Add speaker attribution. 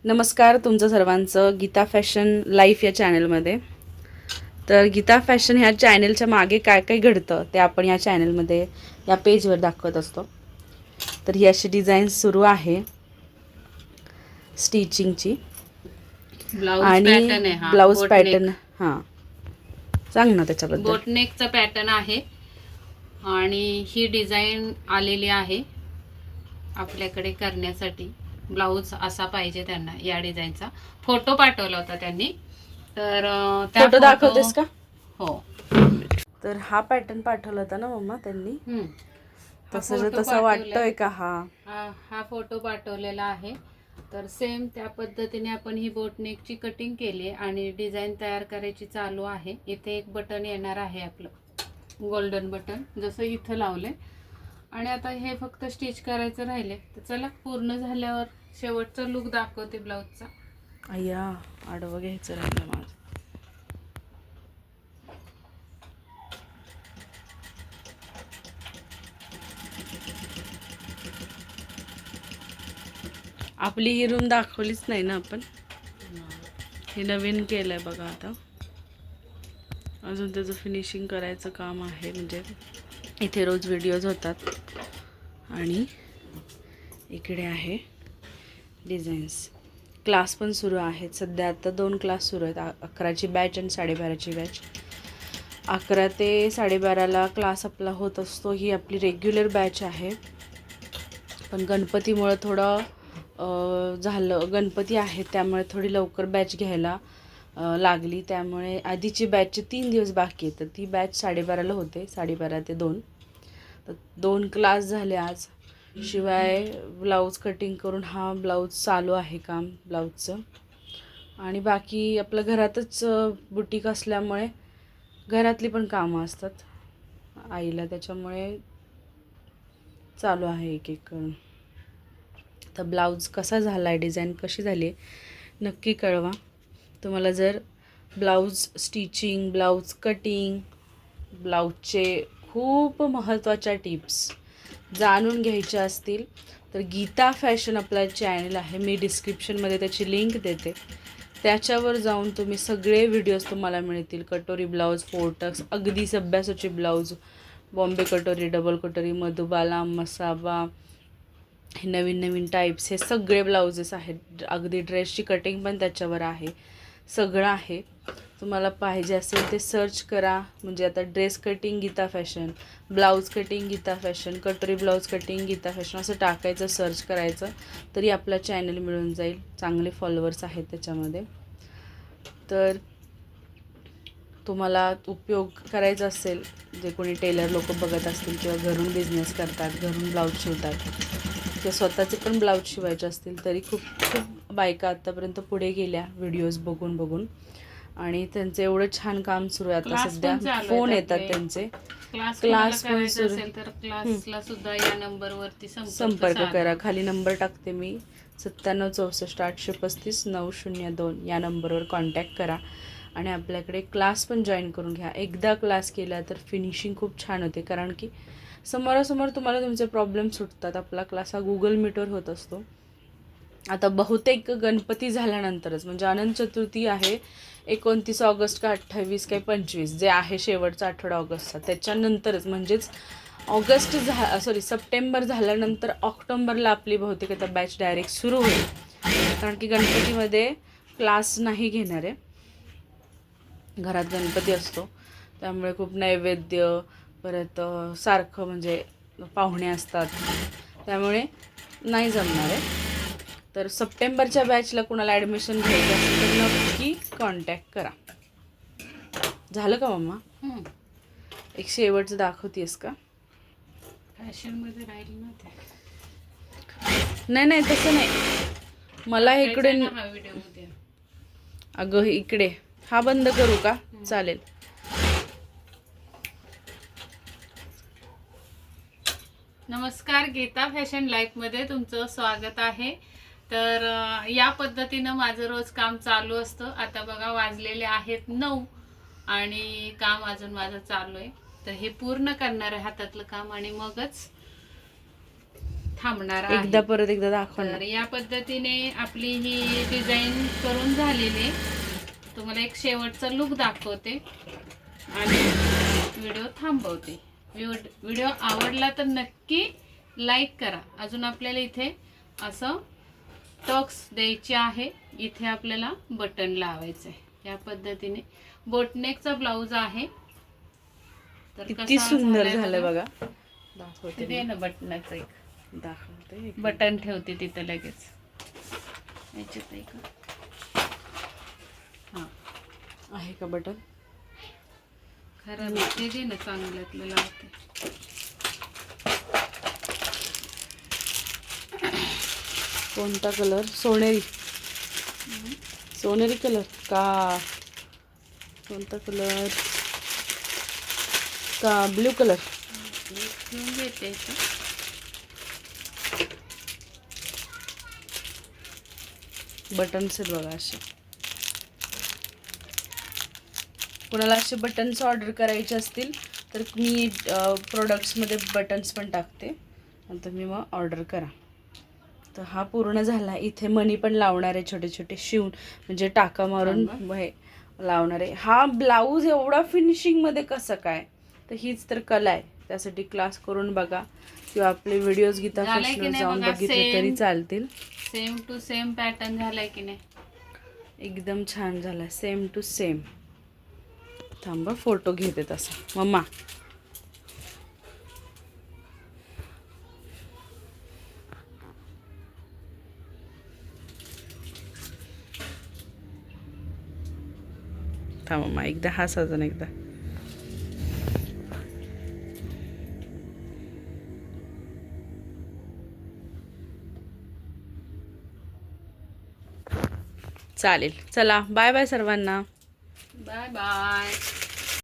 Speaker 1: नमस्कार तुमचं सर्वांचं गीता फॅशन लाईफ या चॅनलमध्ये. तर गीता फॅशन ह्या चॅनलच्या मागे काय काय घडतं ते आपण या चॅनलमध्ये या पेजवर दाखवत असतो. तर ही अशी डिझाईन सुरू आहे स्टिचिंगची आणि ब्लाऊज पॅटर्न. हां, सांग ना त्याच्याबद्दल.
Speaker 2: बोटनेकचा पॅटर्न आहे आणि ही डिझाईन आलेली आहे आपल्याकडे करण्यासाठी. ब्लाऊज असा पाहिजे त्यांना. या डिझाईनचा फोटो पाठवला होता त्यांनी, तर त्या
Speaker 1: फोटो दाखवतेस का?
Speaker 2: हो.
Speaker 1: तर हा पॅटर्न पाठवला होता ना मम्मा त्यांनी. तसं
Speaker 2: तसा
Speaker 1: वाटतोय का?
Speaker 2: हा फोटो पाठवलेला आहे. तर सेम त्या पद्धतीने आपण ही बोटनेकची कटिंग केली आणि डिझाईन तयार करायची चालू आहे. इथे एक बटन येणार आहे आपलं गोल्डन बटन, जसं इथं लावले. आणि आता हे फक्त स्टिच करायचं राहिले. तर चला पूर्ण झाल्यावर शेवटचा लुक दाखवते ब्लाऊजचा.
Speaker 1: अय्या, आडवं घ्यायचं राहिलं माझं. आपली ही रूम दाखवलीच नाही ना आपण. हे नवीन केलंय बघा. आता अजून त्याचं फिनिशिंग करायचं काम आहे. म्हणजे इथे रोज व्हिडिओज होतात आणि इकडे आहे डिझाईन्स. क्लास पण सुरू आहेत सध्या. आता 2 क्लास सुरू आहेत, 11ची बॅच आणि 12:30ची बॅच. 11 ते 12:30ला क्लास आपला होत असतो. ही आपली रेग्युलर बॅच आहे. पण गणपतीमुळं थोडं झालं, गणपती आहेत त्यामुळे थोडी लवकर बॅच घ्यायला लागली. त्यामुळे आधीची बॅचचे 3 दिवस बाकी आहेत. तर ती बॅच 12:30ला होते, 12:30 ते 2. तर 2 क्लास झाले आज. शिवाय ब्लाऊज कटिंग करून हा ब्लाऊज चालू आहे काम ब्लाऊजचं. आणि बाकी आपलं घरातच बुटीक असल्यामुळे घरातली पण कामं असतात आईला, त्याच्यामुळे चालू आहे एक एक करून. तर ब्लाऊज कसा झाला आहे, डिझाईन कशी झाली आहे नक्की कळवा. तुम्हाला जर ब्लाऊज स्टिचिंग, ब्लाऊज कटिंग, ब्लाऊजचे खूप महत्त्वाच्या टिप्स जाणून घ्यायच्या असतील तर गीता फॅशन आपला चॅनल आहे. मी डिस्क्रिप्शनमध्ये त्याची लिंक देते. त्याच्यावर जाऊन तुम्ही सगळे व्हिडिओज तुम्हाला मिळतील. कटोरी ब्लाऊज, फोर्टक्स, अगदी सभ्यासाची ब्लाऊज, बॉम्बे कटोरी, डबल कटोरी, मधुबाला, मसाबा, हे नवीन नवीन टाईप्स, हे सगळे ब्लाउजेस आहेत. अगदी ड्रेसची कटिंग पण त्याच्यावर आहे. सगळं आहे. तुम्हाला पाहिजे असेल ते सर्च करा. म्हणजे आता dress cutting Geeta fashion, blouse cutting Geeta fashion, कटोरी ब्लाऊज कटिंग गीता फॅशन असं टाकायचं, सर्च करायचं तरी आपला चॅनल मिळून जाईल. चांगले फॉलोअर्स आहेत त्याच्यामध्ये. तर तुम्हाला उपयोग करायचा असेल, जे कोणी टेलर लोक बघत असतील किंवा घरून बिझनेस करतात, घरून ब्लाऊज शिवतात किंवा स्वतःचे पण ब्लाऊज शिवायचे असतील, तरी खूप खूप बायका आत्तापर्यंत पुढे गेल्या व्हिडिओज बघून बघून. आणि त्यांचं एवढं छान काम सुरू आहे आता सध्या. फोन येतात त्यांचे. क्लास पण सुरू.
Speaker 2: तर क्लासला सुद्धा या नंबरवरती
Speaker 1: संपर्क करा. खाली नंबर टाकते मी, 9764 835 902 या नंबरवर कॉन्टॅक्ट करा आणि आपल्याकडे क्लास पण जॉईन करून घ्या. एकदा क्लास केला तर फिनिशिंग खूप छान होते, कारण की समोरासमोर तुम्हाला तुमचे प्रॉब्लेम सुटतात. आपला क्लास हा गुगल मीटवर होत असतो. आता बहुतेक गणपती झाल्यानंतरच, म्हणजे अनंत चतुर्थी आहे 29 ऑगस्ट का 28 काय 25, जे आहे शेवटचा आठवडा ऑगस्टचा, त्याच्यानंतरच म्हणजेच सप्टेंबर झाल्यानंतर ऑक्टोबरला आपली बहुतेक आता बॅच डायरेक्ट सुरू होईल. कारण की गणपतीमध्ये क्लास नाही घेणार आहे. घरात गणपती असतो त्यामुळे खूप नैवेद्य, परत सारखं म्हणजे पाहुणे असतात, त्यामुळे नाही जमणार आहे. तर सप्टेंबरच्या बॅचला कुणाला ॲडमिशन घ्यायचं असेल तर नक्की कॉन्टॅक्ट करा. झालं का मम्मा? एक शेवटचं दाखवतेस का?
Speaker 2: फॅशनमध्ये राहील ना ते.
Speaker 1: नाही तसं नाही, मला इकडे.
Speaker 2: व्हिडिओमध्ये
Speaker 1: अगं इकडे हा बंद करू का? चालेल.
Speaker 2: नमस्कार, गीता फॅशन लाईफमध्ये तुमचं स्वागत आहे. तर या पद्धतीनं माझं रोज काम चालू असतं. आता बघा वाजलेले आहेत 9 आणि काम अजून माझं चालू आहे. तर हे पूर्ण करणार आहे हातातलं काम आणि मगच थांबणार आहे.
Speaker 1: एकदा परत एकदा दाखव ना.
Speaker 2: तर या पद्धतीने आपली ही डिझाईन करून झालेली आहे. तुम्हाला एक शेवटचा लुक दाखवते आणि व्हिडिओ थांबवते. व्हिडिओ आवडला तर नक्की लाईक करा. अजून आपल्याला इथे असं टक्स द्यायची आहे. इथे आपल्याला बटन लावायचं आहे. या पद्धतीने बोटनेकचा ब्लाऊज आहे. तर
Speaker 1: किती
Speaker 2: कसा
Speaker 1: सुंदर
Speaker 2: झालाय
Speaker 1: झालंय
Speaker 2: बघा.
Speaker 1: बघा. दाखवते
Speaker 2: दे ना बटनाचं एक
Speaker 1: दाखवते.
Speaker 2: बटन ठेवते तिथं लगेच. याच्यात आहे का? हां
Speaker 1: आहे का बटन?
Speaker 2: खरं ते दे ना चांगल्यातलं लावते.
Speaker 1: कोणता कलर? सोनेरी. सोनेरी कलर का कोणता कलर का ब्ल्यू कलर?
Speaker 2: घेऊन घेते इथं.
Speaker 1: बटन्स आहेत बघा असे. कोणाला असे बटन्स ऑर्डर करायचे असतील तर मी प्रोडक्ट्समध्ये बटन्स पण टाकते, नंतर मी मग ऑर्डर करा. तर हा पूर्ण झाला. इथे मणी पण लावणार आहे छोटे छोटे शिवून, म्हणजे टाका मारून हे लावणार आहे. हा ब्लाऊज एवढा फिनिशिंगमध्ये कसं काय? तर हीच तर कला आहे. त्यासाठी क्लास करून बघा किंवा आपले व्हिडिओज गीता
Speaker 2: झालंय की
Speaker 1: फॅशनवर
Speaker 2: नाही
Speaker 1: जाऊन
Speaker 2: बघा,
Speaker 1: बघितले तरी चालतील.
Speaker 2: सेम टू सेम पॅटर्न झालाय की नाही?
Speaker 1: एकदम छान झाला. Same to same. थांबा फोटो घेते तसा मम्मा. थांबा मम्मा एकदा हाच अजून एकदा. चालेल. चला बाय बाय सर्वांना.
Speaker 2: Bye bye.